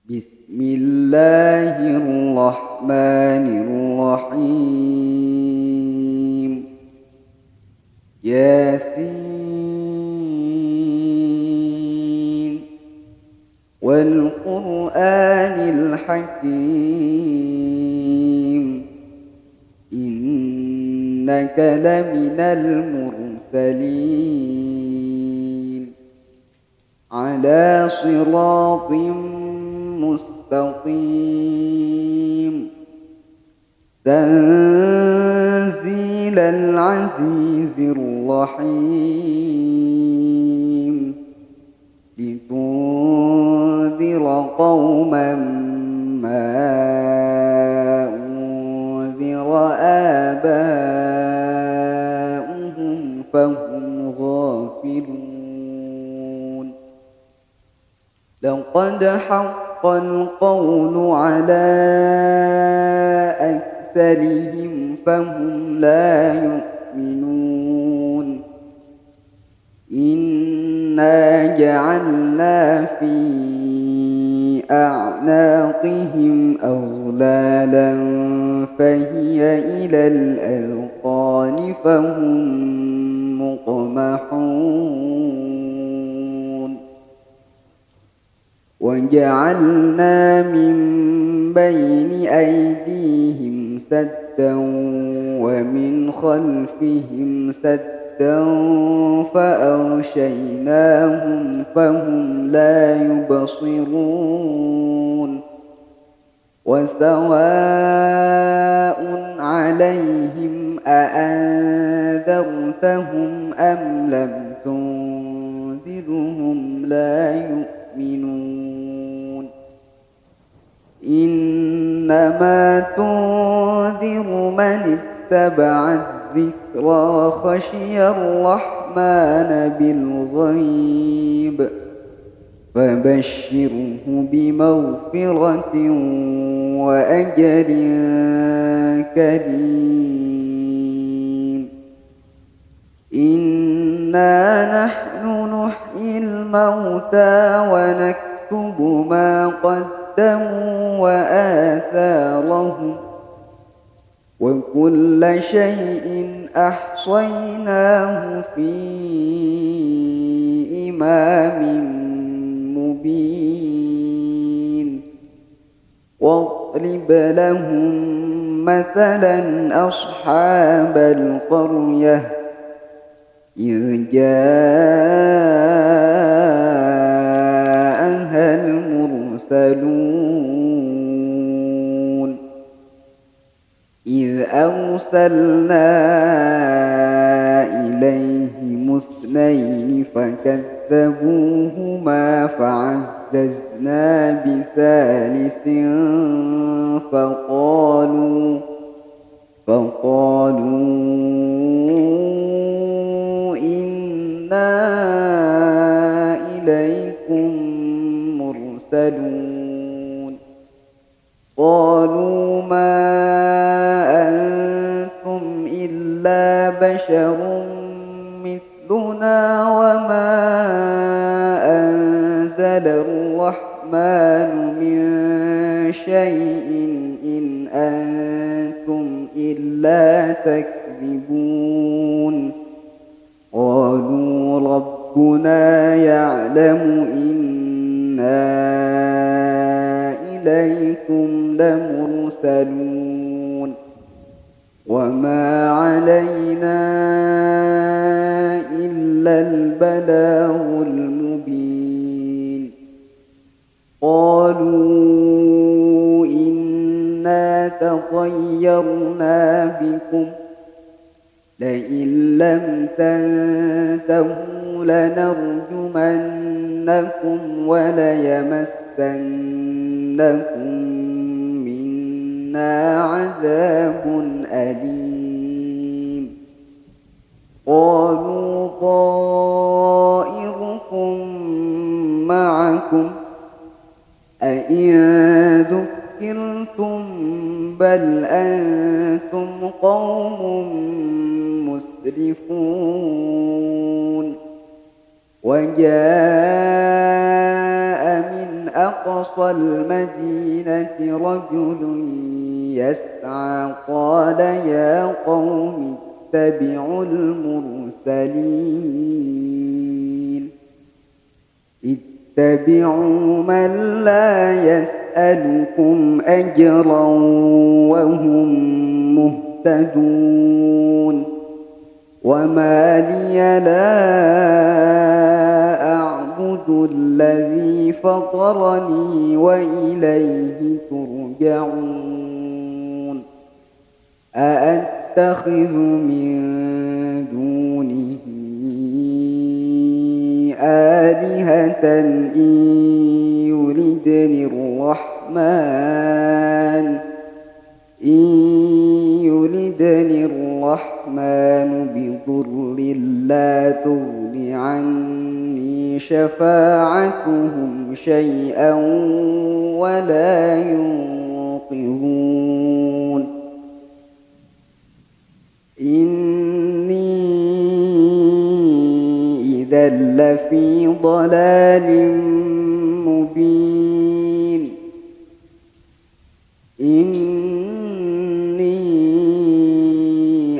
بسم الله الرحمن الرحيم. ياسين والقرآن الحكيم إنك لمن المرسلين على صراط مستقيم تنزيل العزيز الرحيم لتنذر قوما ما أنذر آباؤهم فهم غافلون. لقد حق القول على أكثرهم فهم لا يؤمنون. إنا جعلنا في أعناقهم أغلالا فهي إلى الأذقان فهم مقمحون. وجعلنا من بين أيديهم سدا ومن خلفهم سدا فأغشيناهم فهم لا يبصرون. وسواء عليهم أأنذرتهم أم لم تنذرهم لا يؤمنون. إنما تنذر من اتبع الذكر وخشي الرحمن بالغيب فبشره بمغفرة وأجر كريم. إنا نحن نحيي الموتى ونكتب ما قدموا وآثارهم وكل شيء أحصيناه في إمام مبين. واضرب لهم مثلا أصحاب القرية إذ جاءها المرسلون إذ أرسلنا إليهم اثنين فكذبوهما فعززنا بثالث فقالوا إنا إليكم مرسلون. قالوا ما أنتم إلا بشر مثلنا وما أنزل الرحمن من شيء إن أنتم إلا تكذبون. قالوا ربنا يعلم إنا إليكم لمرسلون وما علينا إلا البلاغ المبين. قالوا إنا تطيرنا بكم لئن لم تنتهوا لنرجمنكم وليمسنكم منا عذاب أليم. قالوا طائركم معكم أئن ذكرتم بل أنتم قوم مسرفون. وجاء من أقصى المدينة رجل يسعى قال يا قوم اتبعوا المرسلين اتبعوا من لا يسألكم أجرا وهم مهتدون وما لي لا أعبد الذي فطرني وإليه ترجعون أأتخذ من دونه آلهة إن يردني الرحمن بضر لا تغن عني شفاعتهم شيئا ولا ينقذون إني إذا لفي ضلال مبين إني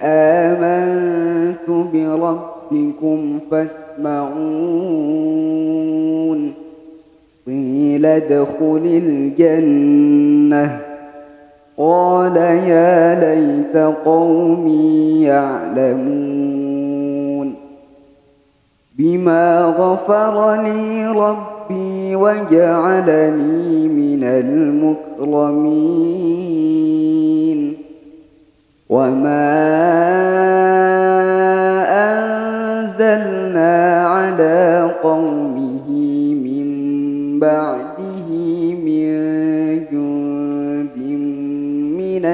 آمنت بربكم فاسمعون قيل ادخل الجنة قال يا ليت قومي يعلمون بما غفر لي ربي وجعلني من المكرمين وما أنزلنا على قومه من بعده من جند من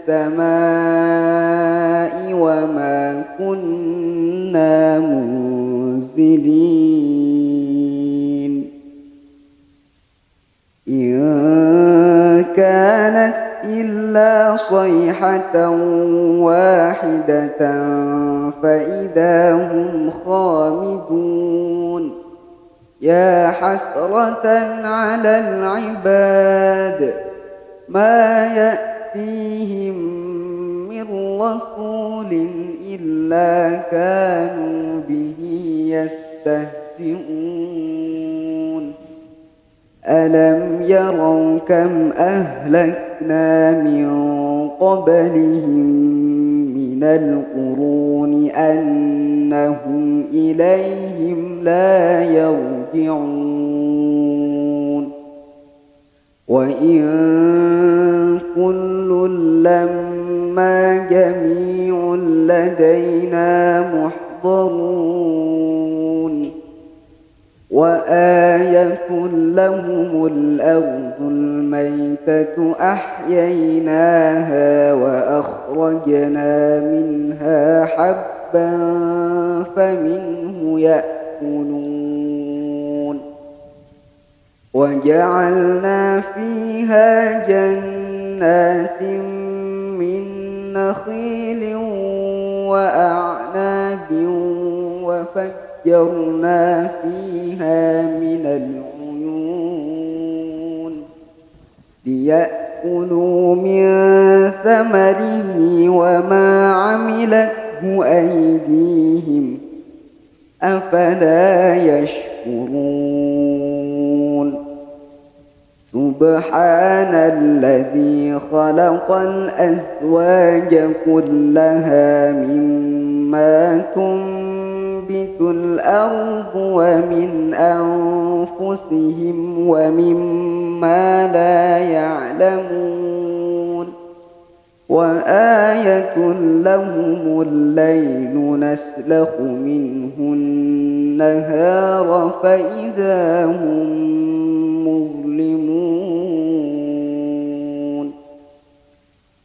السماء وما كنا منزلين إن كانت إلا صيحة واحدة فإذا هم خامدون يا حسرة على العباد ما يأتيهم من رسول إلا كانوا به يستهزئون ألم يروا كم أهلكنا من قبلهم من القرون أنهم إليهم لا يرجعون وإن كل لما جميع لدينا محضرون وآية لهم الأرض الميتة أحييناها وأخرجنا منها حبا فمنه يأكلون وجعلنا فيها جنات من نخيل وأعناب وفجرنا فيها من العيون ليأكلوا من ثمره وما عملته أيديهم أفلا يشكرون سبحان الذي خلق الأزواج كلها مما تنبت الأرض ومن أنفسهم ومما لا يعلمون وآية لهم الليل نسلخ منه النهار فإذا هم مظلمون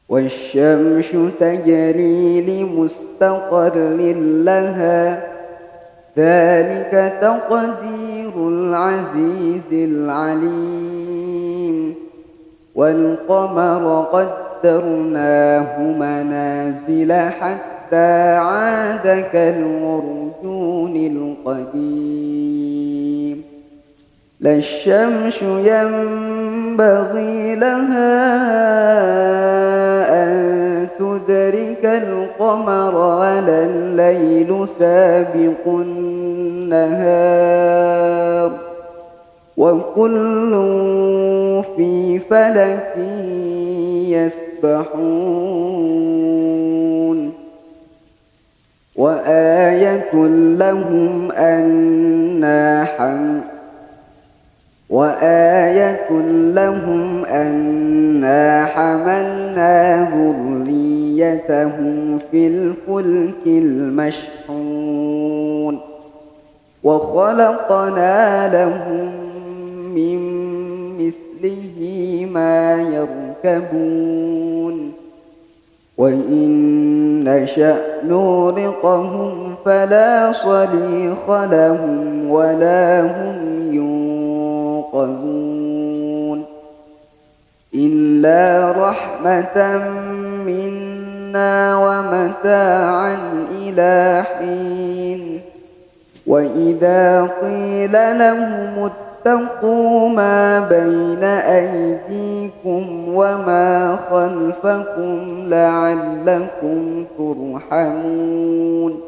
والشمس تجري لمستقر لها ذلك تقدير العزيز العليم والقمر قدرناه منازل حتى عاد كالعرجون القديم لا الشمس ينبغي لها أن تدرك القمر ولا الليل سابق النهار وكل في فلك يسبحون وآية لهم أنا حملنا ذريتهم في الفلك المشحون وخلقنا لهم من مثله ما يركبون وإن نشأ نغرقهم فلا صريخ لهم ولا هم ينقذون إلا رحمة منا ومتاعا إلى حين وإذا قيل لهم اتقوا ما بين أيديكم وما خلفكم لعلكم ترحمون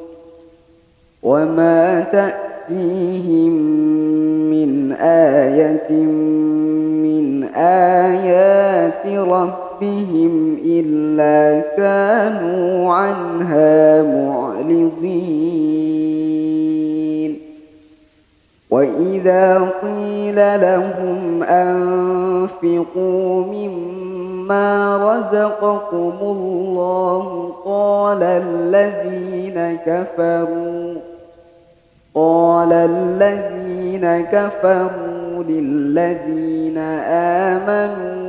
وما تأتيهم من آية من آيات ربهم إلا كانوا عنها معرضين وإذا قيل لهم أنفقوا مما رزقكم الله قال الذين كفروا للذين آمنوا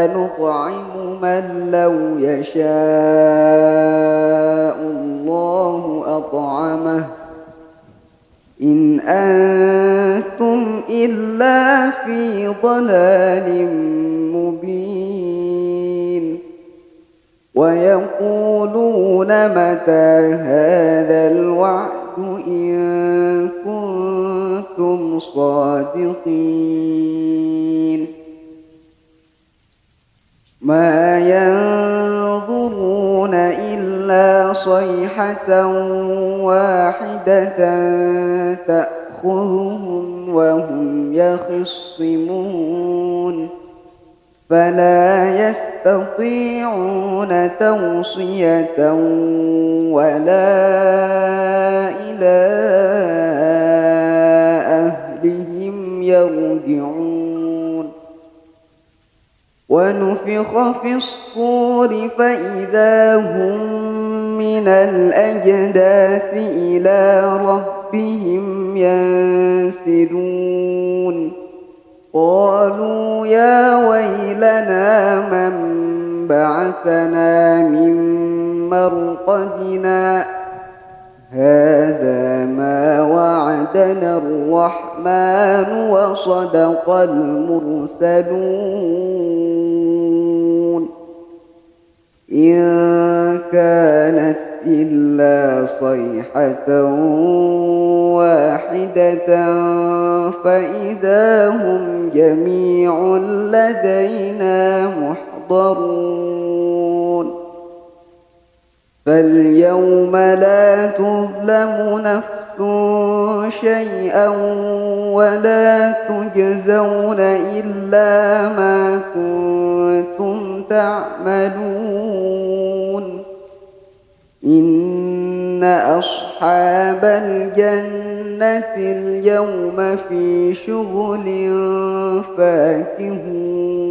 أنطعم من لو يشاء الله أطعمه إن أنتم إلا في ضلال مبين ويقولون متى هذا الوعد إن كنتم صادقين ما ينظرون إلا صيحة واحدة تأخذهم وهم يخصمون فلا يستطيعون توصية ولا إلى أهلهم يرجعون ونفخ في الصور فإذا هم من الأجداث إلى ربهم ينسلون قالوا يا ويلنا من بعثنا من مرقدنا هذا ما وعدنا الرحمن وصدق المرسلون إن كانت إلا صيحة واحدة فإذا هم جميع لدينا محضرون فاليوم لا تظلم نفس شيئا ولا تجزون إلا ما كنتم تعملون إن أصحاب الجنة اليوم في شغل فاكهون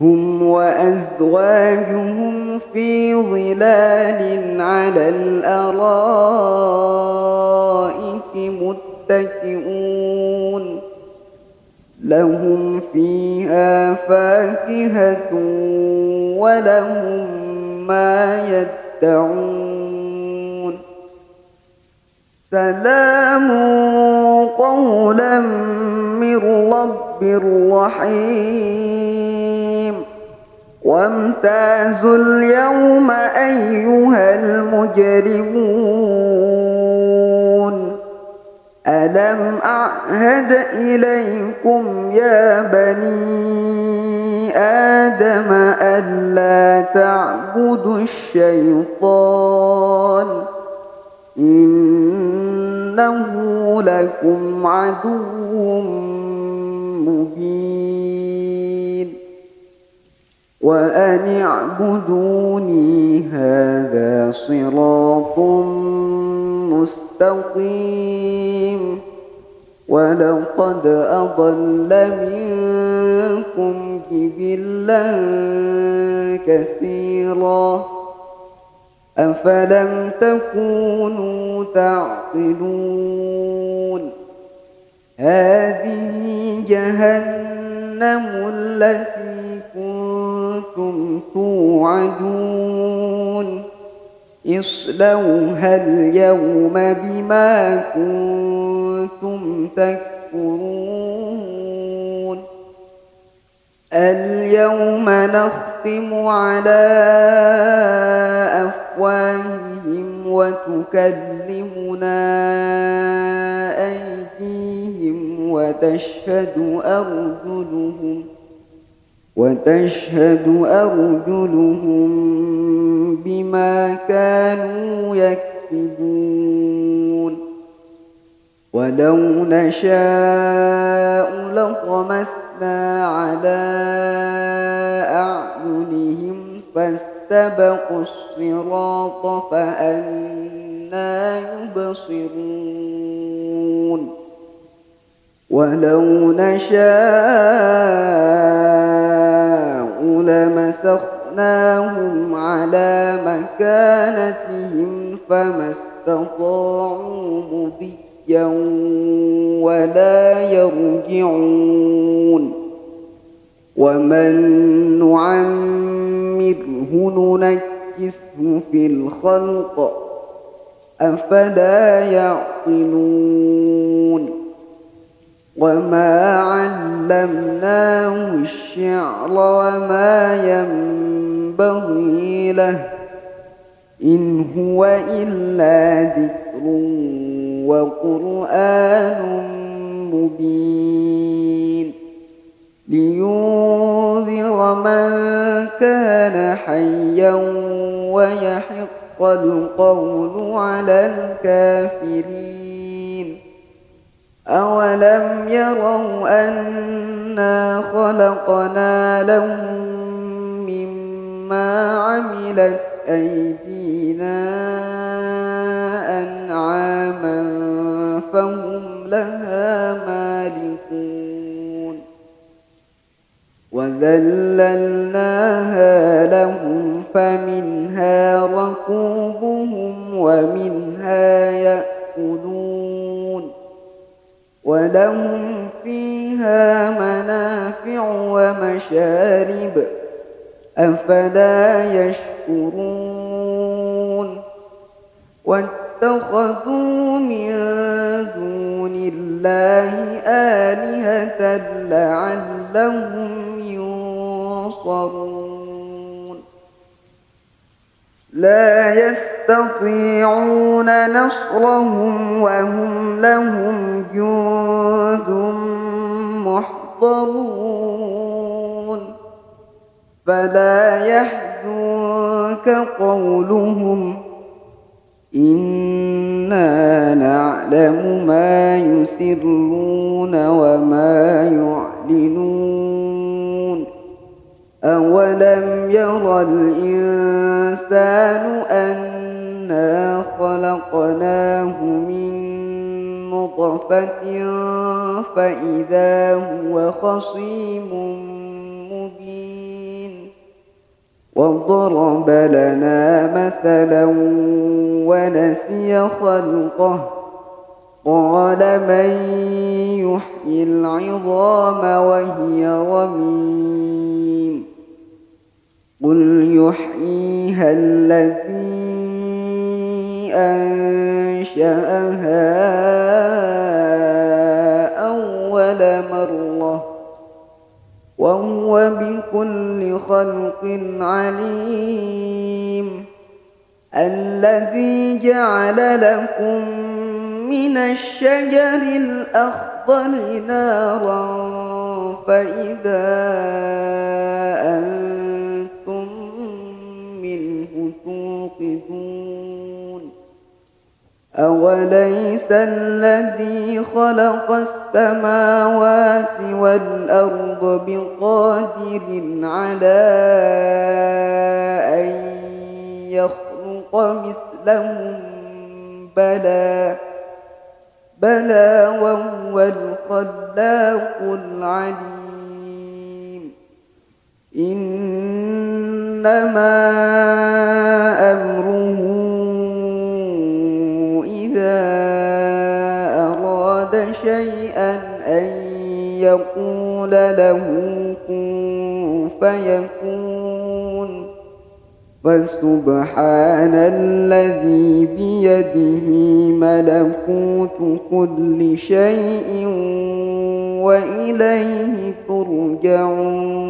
هم وأزواجهم في ظلال على الأرائك متكئون لهم فيها فاكهة ولهم ما يدعون سلام قولا من رب رحيم وامتازوا اليوم أيها المجرمون ألم أعهد إليكم يا بني آدم ألا تعبدوا الشيطان إنه لكم عدو مبين وأن اعبدوني هذا صراط مستقيم ولقد أضل منكم جبلا كثيرا أفلم تكونوا تعقلون هذه جهنم التي كنتم توعدون اصلوها اليوم بما كنتم تكفرون اليوم نختم على أفواههم وتكلمنا أيديهم وتشهد أرجلهم بما كانوا يكسبون ولو نشاء لطمسنا على أعينهم فاستبقوا الصراط فأنى يبصرون ولو نشاء لمسخناهم على مكانتهم فما استطاعوا مضيا ولا يرجعون ومن نعمره ننكسه في الخلق أفلا يعقلون وما علمناه الشعر وما ينبغي له إن هو إلا ذكر وقرآن مبين لينذر من كان حيا ويحق القول على الكافرين أولم يروا أنا خلقنا لهم مما عملت أيدينا أنعاما فهم لها مالكون وذللناها لهم فمنها ركوبهم ومنها يأكلون ولهم فيها منافع ومشارب أفلا يشكرون واتخذوا من دون الله آلهة لعلهم ينصرون لا يستطيعون نصرهم وهم لهم جند محضرون فلا يحزنك قولهم إنا نعلم ما يسرون وما يعلنون أولم ير الإنسان أنا خلقناه من نطفة فإذا هو خصيم مبين وضرب لنا مثلا ونسي خلقه قال من يحيي العظام وهي رميم قل يحييها الذي أنشأها أول مرة وهو بكل خلق عليم الذي جعل لكم من الشجر الأخضر نارا فإذا أنتم منه توقدون أوليس الذي خلق السماوات والأرض بقادر على أن يخلق مثلهم بلى وهو الخلاق العليم إنما أمره إذا أراد شيئا أن يقول له كن فيكون فسبحان الذي بيده ملكوت كل شيء وإليه ترجعون